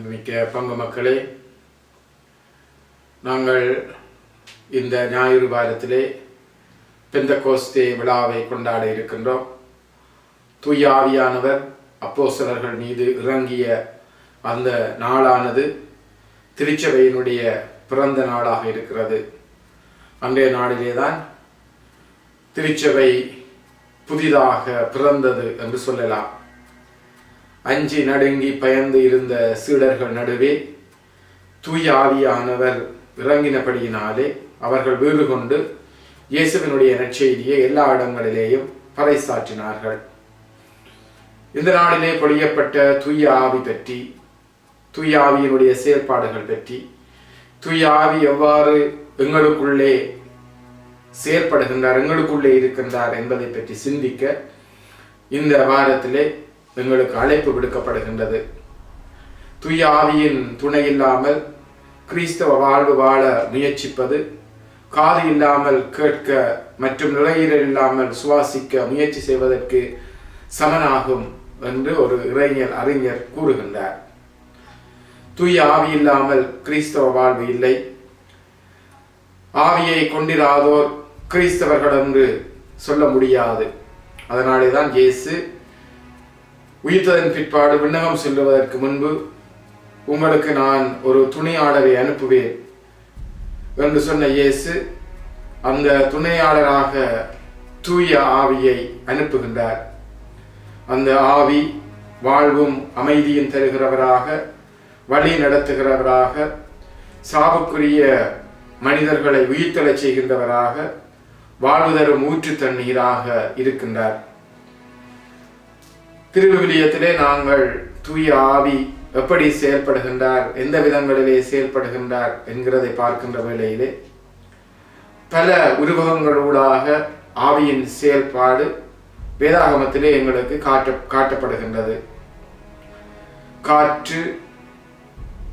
அன்புமிக்க பங்கு மக்களே, நாங்கள் இந்த ஞாயிறு வாரத்திலே பெந்தகோஸ்தே விழாவை கொண்டாட இருக்கின்றோம். தூய ஆவியானவர் அப்போஸ்தலர்கள் மீது இறங்கிய அந்த நாளானது திருச்சபையினுடைய பிறந்த நாளாக இருக்கிறது. அன்றைய நாளிலேதான் திருச்சபை புதிதாக பிறந்தது என்று சொல்லலாம். அஞ்சி நடுங்கி பயந்து இருந்த சீடர்கள் நடுவே தூய ஆவியானவர் இறங்கினபடியினாலே அவர்கள் வீறு கொண்டு இயேசுவினுடைய நற்செய்தியை எல்லா இடங்களிலேயும் பறைசாற்றினார்கள். இந்த நாளிலே பொழியப்பட்ட தூய ஆவி பற்றி, தூய ஆவியினுடைய செயல்பாடுகள் பற்றி, தூய ஆவி எவ்வாறு எங்களுக்குள்ளே செயல்படுகின்றார், எங்களுக்குள்ளே இருக்கின்றார் என்பதை பற்றி சிந்திக்க இந்த வாரத்திலே எங்களுக்கு அழைப்பு விடுக்கப்படுகின்றது. தூய ஆவியின் துணை இல்லாமல் கிறிஸ்தவ வாழ்வு வாழ முயற்சிப்பது காது இல்லாமல் கேட்க மற்றும் நுரையீரல் இல்லாமல் சுவாசிக்க முயற்சி செய்வதற்கு சமனாகும் என்று ஒரு அறிஞர் கூறுகின்றார். தூய ஆவி இல்லாமல் கிறிஸ்தவ வாழ்வு இல்லை. ஆவியை கொண்டிராதோர் கிறிஸ்தவர்கள் என்று சொல்ல முடியாது. அதனாலே தான் இயேசு உயிர்த்ததன் பிற்பாடு விண்ணகம் செல்லுவதற்கு முன்பு உங்களுக்கு நான் ஒரு துணையாளரை அனுப்புவேன் என்று சொன்ன இயேசு அந்த துணையாளராக தூய ஆவியை அனுப்புகின்றார். அந்த ஆவி வாழ்வும் அமைதியும் தருகிறவராக, வழி நடத்துகிறவராக, சாவுக்குரிய மனிதர்களை உயிர்த்தெழச் செய்கின்றவராக, வாழ்வு தரும் ஊற்று தண்ணீராக இருக்கின்றார். திருவிவிலியத்திலே நாங்கள் தூய ஆவி எப்படி செயல்படுகின்றார், எந்த விதங்களிலே செயல்படுகின்றார் என்கிறதை பார்க்கின்ற வேளையிலே பல உருவகங்களூடாக ஆவியின் செயல்பாடு வேதாகமத்திலே எங்களுக்கு காட்டப்படுகின்றது. காற்று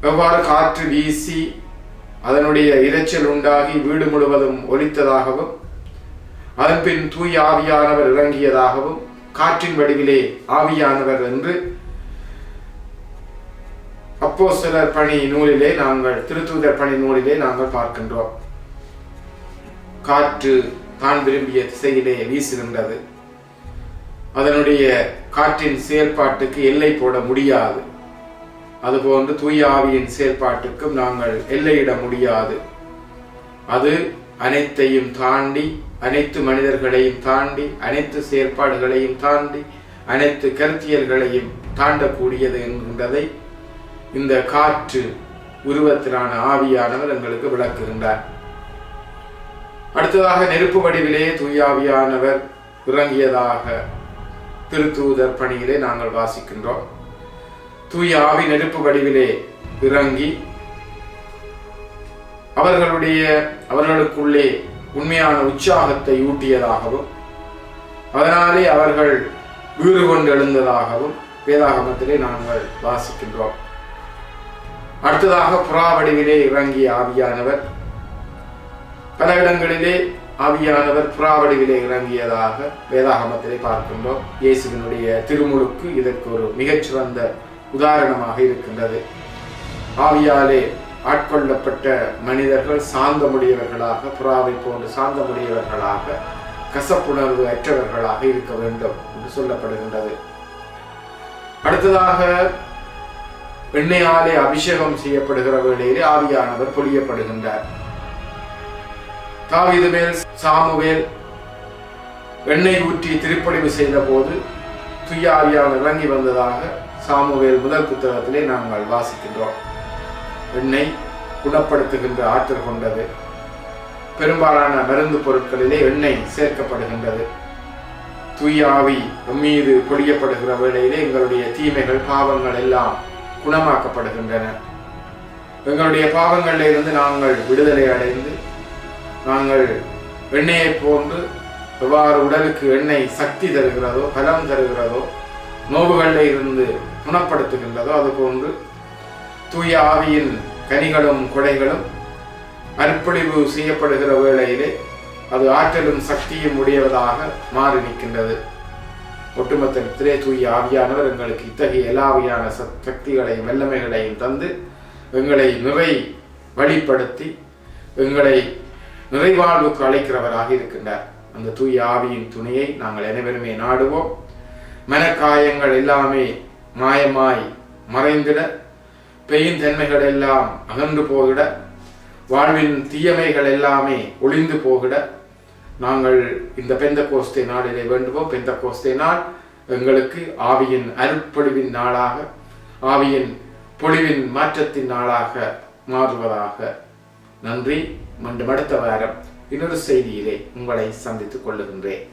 எவ்வாறு காற்று வீசி அதனுடைய இரைச்சல் உண்டாகி வீடு முழுவதும் ஒலித்ததாகவும், அதன் பின் தூய ஆவியானவர் இறங்கியதாகவும், காற்றின் வடிவிலே ஆவியானவர் என்று அப்போஸ்தலர் பணி நூலிலே திருத்தூதர் பணி நூலிலே நாங்கள் பார்க்கின்றோம். காற்று தான் விரும்பிய திசையிலே வீசுகின்றது. அதனுடைய காற்றின் செயல்பாட்டுக்கு எல்லை போட முடியாது. அதுபோன்று தூய ஆவியின் செயல்பாட்டுக்கும் நாங்கள் எல்லையிட முடியாது. அது அனைத்தையும் தாண்டி, அனைத்து மனிதர்களையும் தாண்டி, அனைத்து செயல்பாடுகளையும் தாண்டி, அனைத்து கருத்தியல்களையும் தாண்டக்கூடியது என்கின்றதை இந்த காற்று உருவத்திலான ஆவியானவர் எங்களுக்கு விளக்குகின்றார். அடுத்ததாக நெருப்பு வடிவிலே தூய ஆவியானவர் இறங்கியதாக திருத்தூதர் பணியிலே நாங்கள் வாசிக்கின்றோம். தூய ஆவி நெருப்பு வடிவிலே இறங்கி அவர்களுக்குள்ளே உண்மையான உற்சாகத்தை ஊட்டியதாகவும், அதனாலே அவர்கள் வீறு கொண்டு எழுந்ததாகவும் வேதாகமத்திலே நாங்கள் வாசிக்கின்றோம். அடுத்ததாக புறா வடிவிலே இறங்கிய ஆவியானவர், பல இடங்களிலே ஆவியானவர் புறா வடிவிலே இறங்கியதாக வேதாகமத்திலே பார்க்கின்றோம். இயேசுவினுடைய திருமுழுக்கு இதற்கு ஒரு மிகச்சிறந்த உதாரணமாக இருக்கின்றது. ஆவியாலே ஆட்கொள்ளப்பட்ட மனிதர்கள் சாந்தமுடையவர்களாக, புறாவை போன்று சாந்தமுடையவர்களாக, கசப்புணர்வு அற்றவர்களாக இருக்க வேண்டும் என்று சொல்லப்படுகின்றது. அடுத்ததாக எண்ணெயாலே அபிஷேகம் செய்யப்படுகிற வேளையிலே ஆவியானவர் பொழியப்படுகின்றார். தாவீது மேல் சாமுவேல் எண்ணெய் ஊற்றி திருப்பொழிவு செய்த போது தூய ஆவியானவர் இறங்கி வந்ததாக சாமுவேல் முதல் புத்தகத்திலே நாங்கள் வாசிக்கின்றோம். எண்ணெய் குணப்படுத்துகின்ற ஆற்றல் கொண்டது. பெரும்பாலான மருந்து பொருட்களிலே எண்ணெய் சேர்க்கப்படுகின்றது. தூய ஆவி மீது பொழியப்படுகிற வேளையிலே எங்களுடைய தீமைகள், பாவங்கள் எல்லாம் குணமாக்கப்படுகின்றன. எங்களுடைய பாவங்களில் இருந்து நாங்கள் விடுதலை அடைந்து, நாங்கள் எண்ணெயை போன்று எவ்வாறு உடலுக்கு எண்ணெய் சக்தி தருகிறதோ, பலம் தருகிறதோ, நோவுகளில் இருந்து குணப்படுத்துகின்றதோ, அதுபோன்று தூய ஆவியின் கனிகளும் கொடைகளும் அர்ப்பணிப்பு செய்யப்படுகிற வேளையிலே அது ஆற்றலும் சக்தியும் உடையவதாக மாறி நிற்கின்றது. ஒட்டுமொத்தத்திலே தூய ஆவியானவர் எங்களுக்கு இத்தகைய எல்லாவியான சக்திகளையும் வல்லமைகளையும் தந்து எங்களை வழிப்படுத்தி எங்களை நிறைவாழ்வுக்கு அழைக்கிறவராக இருக்கின்றார். அந்த தூய ஆவியின் துணையை நாங்கள் அனைவருமே நாடுவோம். மனக்காயங்கள் எல்லாமே மாயமாய் மறைந்திட, பெய்தன்மைகள் எல்லாம் அகன்று போகிட, வாழ்வின் தீயமைகள் எல்லாமே ஒளிந்து போகிட நாங்கள் இந்த பெந்தகோஸ்தே நாளிலே வேண்டுவோம். பெந்தகோஸ்தே நாள் எங்களுக்கு ஆவியின் அருட்பொழிவின் நாளாக, ஆவியின் பொழிவின் மாற்றத்தின் நாளாக மாறுவதாக. நன்றி. மீண்டும் அடுத்த வாரம் இன்னொரு செய்தியிலே உங்களை சந்தித்துக் கொள்ளுகின்றேன்.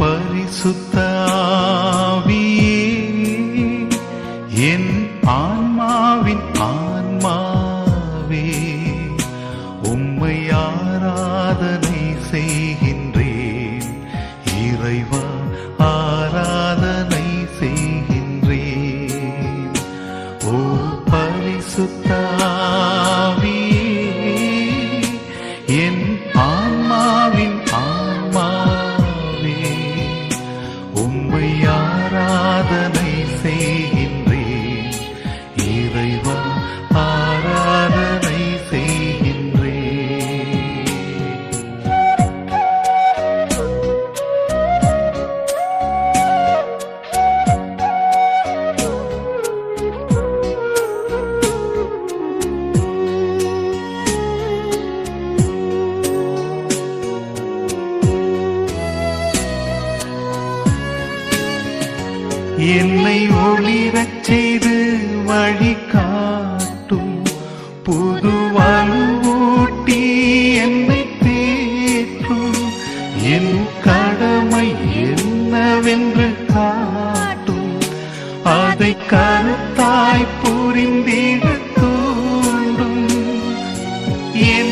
பரிசுத்த ஆவியே, என் ஆன்மாவின் ஆன்மாவே, உம்மை ஆராதனை செய்கின்றேன். இறைவா ஆராதனை செய்கின்றேன். ஓ பரிசுத்த ஆவியே, என் ஆன்மாவின் ஆன்மாவே, உம்மை ஆராதனை செய்கின்றேன். இறைவா ஆராதனை செய்கின்றேன். என்னை ஒளிரச் செய்து வழி காட்டும், புது வலுவூட்டி என்னை தேற்றும். என் கடமை என்னவென்று காட்டும், அதை கருத்தாய் புரிந்திட தூண்டும். என்